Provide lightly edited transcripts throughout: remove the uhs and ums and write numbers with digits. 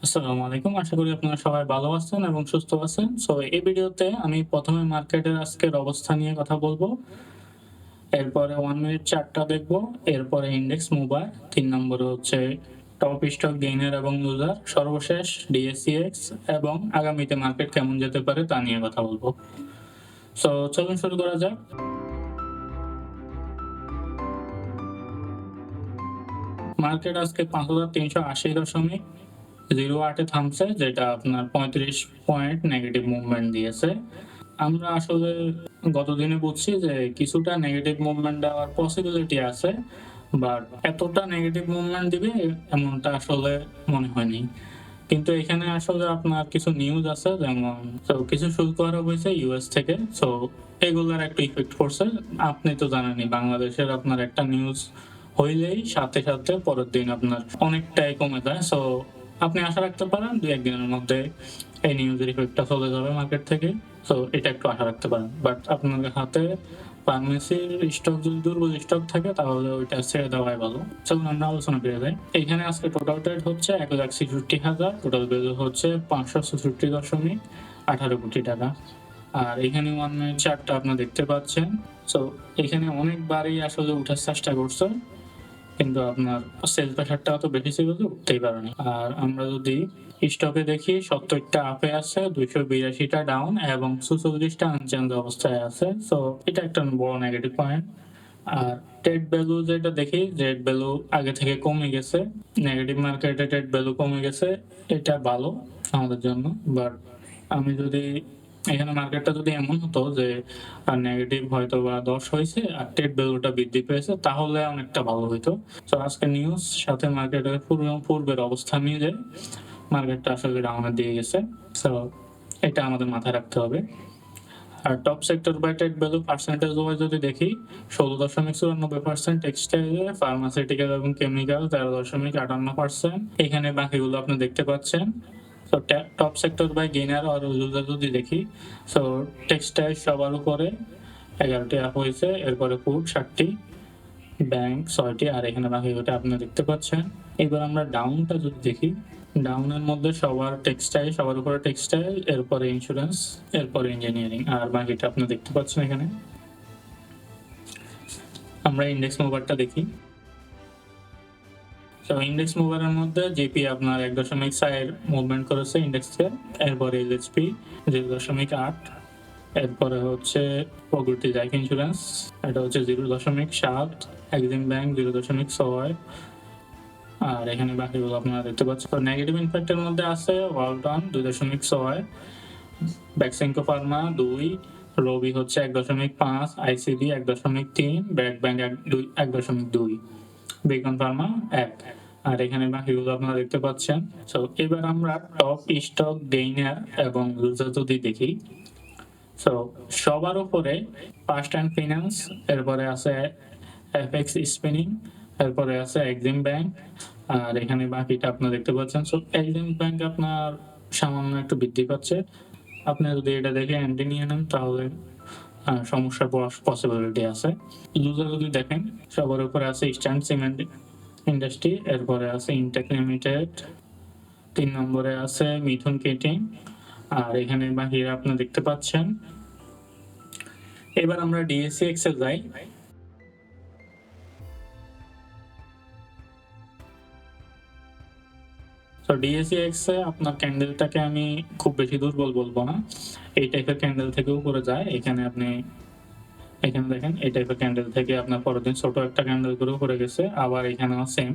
আসসালামু আলাইকুম। আশা করি আপনারা সবাই ভালো আছেন এবং সুস্থ আছেন। এই ভিডিওতে আমি ১ম এ মার্কেটের আজকের অবস্থা নিয়ে কথা বলব। এরপরে 1 মিনিট চার্টটা দেখব। এরপরে ইনডেক্স মুভার। ৩ নম্বরে হচ্ছে টপ স্টক গেইনার এবং লুজার। সর্বশেষ ডিএসইএক্স এবং আগামীতে মার্কেট কেমন যেতে পারে তা নিয়ে কথা বলব। চলুন শুরু করা যাক। মার্কেট আজকে ৫৩৮০.০৮ এ থামছে, যেটা আপনার ৩৫ পয়েন্ট নেগেটিভ মুভমেন্ট দিয়েছে। আমরা আসলে গতদিনে বুঝছি যে কিছুটা নেগেটিভ মুভমেন্ট দেওয়ার পসিবিলিটি আছে, বাট এতটা নেগেটিভ মুভমেন্ট দিবে এমনটা আসলে মনে হয়নি। কিন্তু এখানে আসলে আপনার কিছু নিউজ আছে, যেমন কিছু শুল্ক আরোপ হয়েছে ইউএস থেকে। এগুলার একটা ইফেক্ট পড়ছে। আপনি তো জানেনই বাংলাদেশের আপনার একটা নিউজ হইলেই সাথে সাথে পরের দিন আপনার অনেকটাই কমে যায়। আপনি আশা রাখতে পারেন ২-১ দিনের মধ্যে এই নিউজের ইফেক্টটা চলে যাবে মার্কেট থেকে। এটা একটু আশা রাখতে পারেন। বাট আপনার হাতে ফার্মেসির স্টক যদি দুর্বল স্টক থাকে তাহলে ওইটা ছেড়ে দেওয়াই ভালো। চলুন আমরা আলোচনা ফিরে যাই। এইখানে আজকে টোটাল ট্রেড হচ্ছে ১,৬৬,০০০, টোটাল ভ্যালু হচ্ছে ৫৬৬.১৮ কোটি টাকা। আর এখানে 1 মিনিট চার্টটা আপনারা দেখতে পাচ্ছেন। সো এখানে অনেকবারই আসলে উঠার চেষ্টা করছে, কিন্তু আপনার সেল প্রেশারটা অত বেশি ছিল যে উঠতেই পারেনি। আর আমরা যদি স্টকে দেখি ৭০টা আপে আছে, ২৮২টা ডাউন এবং ৪৪টা আনচেঞ্জ অবস্থায় আছে। এটা একটা বড় নেগেটিভ পয়েন্ট। আর ট্রেড ভ্যালু যেটা দেখি, ট্রেড ভ্যালু আগে থেকে কমে গেছে। নেগেটিভ মার্কেটে ট্রেড ভ্যালু কমে গেছে, এটা ভালো আমাদের জন্য। বাট আমি যদি এখানে মার্কেটটা যদি এমন হতো যে নেগেটিভ হয়তোবা ১০ হইছে আর ট্রেড ভ্যালুটা বৃদ্ধি পেয়েছে, তাহলে অনেকটা ভালো হইতো। আজকে নিউজ সাথে মার্কেটের পূর্বের অবস্থা মিলে মার্কেটটা আসলে ডাউনের দিকে গেছে। সো এটা আমাদের মাথায় রাখতে হবে। আর top sector by trade value percentage wise যদি দেখি, ১৬.৯৪%, টেক্সটাইলে, ফার্মাসিউটিক্যাল এবং কেমিক্যাল ১৩.৫৮%। এখানে বাকিগুলো আপনি দেখতে পাচ্ছেন। টপ সেক্টর বাই গেইনার আর লুজার যদি দেখি, টেক্সটাইল সবার উপরে ১১টি আপ হয়েছে, এরপরে ফুড ৭টি, ব্যাংক ৬টি, আর এখানে বাকিগুলো আপনি দেখতে পাচ্ছেন। এবার আমরা ডাউনটা যদি দেখি, ডাউনের মধ্যে সবার উপরে টেক্সটাইল, এরপরে ইন্স্যুরেন্স, এরপরে ইঞ্জিনিয়ারিং, আর বাকিটা আপনি দেখতে পাচ্ছেন এখানে। আমরা ইন্ডেক্স মুভারটা দেখি। ইন্ডেক্স মুভারের মধ্যে জিপি আপনার ১.৪ মুভমেন্ট করেছে ইন্ডেক্সকে, এরপরে এলএচপি ০.৮, এরপরে হচ্ছে প্রগতি লাইফ ইন্স্যুরেন্স, এটা হচ্ছে ০.৭, এক্সিম ব্যাংক ০.৬, আর এখানে বাকিগুলো আপনারা দেখতে পাচ্ছেন। নেগেটিভ ইম্প্যাক্টের মধ্যে আছে ওয়ালটন ২.৬, বেক্সিমকো ফার্মা ২, রবি হচ্ছে ১.৫, ICB ১.৩, BRAC bank ১.২, beacon Pharma ১, আর এখানে বাকিগুলো আপনারা দেখতে পাচ্ছেন। এবার আমরা টপ স্টক গেইনার এবং লুজার যদি দেখি, সবার উপরে ফার্স্ট অ্যান্ড ফিন্যান্স, এরপরে আছে এফএক্স স্পিনিং, এরপরে আছে এক্সিম ব্যাংক, আর এখানে বাকিটা আপনারা দেখতে পাচ্ছেন। এক্সিম ব্যাংক আপনার সামান্য একটু বৃদ্ধি পাচ্ছে। আপনি যদি এটা দেখে এন্ট্রি নিয়ে নেন তাহলে সমস্যা পড়ার পসিবিলিটি আছে। লুজার যদি দেখেন, সবার উপরে আছে ইস্টার্ন সিমেন্ট ইন্ডাস্ট্রি, এরপরে আছে ইনটেক লিমিটেড, ৩ নম্বরে আছে মিথুন কেটিং, আর এখানে বাকিরা আপনি দেখতে পাচ্ছেন। এবার আমরা ডিএসইএক্স এ যাই। ডিএসইএক্স এ আপনার ক্যান্ডেলটাকে আমি খুব বেশি দুর্বল বলবো না। এই টাইপের ক্যান্ডেল থেকে উপরে যায়। এখানে দেখেন, এই টাইপের ক্যান্ডেল থেকে আপনার পরের দিন ছোট একটা ক্যান্ডেল করে উপরে গেছে, আবার এখানেও সেম।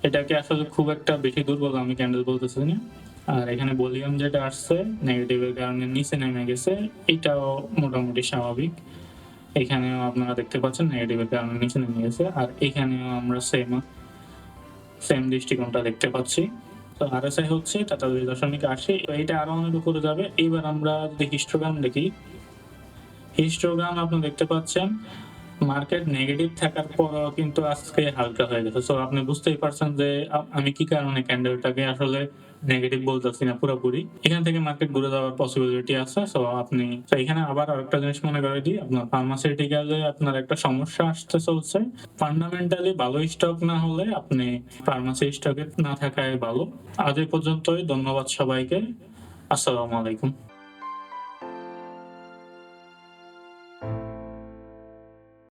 এটাকে আসলে খুব একটা বেশি দুর্বল আমি ক্যান্ডেল বলতেছি না। আর এখানে ভলিউম যেটা আসছে নেগেটিভের কারণে নিচে নেমে গেছে, এটাও মোটামুটি স্বাভাবিক। এখানেও আপনারা দেখতে পাচ্ছেন নেগেটিভের কারণে নিচে নেমে গেছে, আর এখানেও আমরা সেম দৃষ্টিকোণটা দেখতে পাচ্ছি। আরএসআই হচ্ছে ৪৩.৮০, এইটা আরো অনেক উপরে যাবে। এবার আমরা যদি হিস্টোগ্রাম দেখি, হিস্টোগ্রাম আপনি দেখতে পাচ্ছেন মার্কেট নেগেটিভ থাকার পরও কিন্তু আজকে হালকা হয়ে গেছে। সো আপনি বুঝতেই পারছেন যে আমি কি কারণে ক্যান্ডেলটাকে আসলে নেগেটিভ বলতেছি না পুরোপুরি। এখান থেকে মার্কেট ঘুরে যাওয়ার পসিবিলিটি আছে। সো এখানে আবার আরেকটা জিনিস মনে করে দিই, আপনার ফার্মাসিউটিক্যালে আপনার একটা সমস্যা আসতে চলছে। ফান্ডামেন্টালি ভালো স্টক না হলে আপনি ফার্মাসি স্টকে না থাকাই ভালো। আজ এই পর্যন্তই। ধন্যবাদ সবাইকে। আসসালামু আলাইকুম।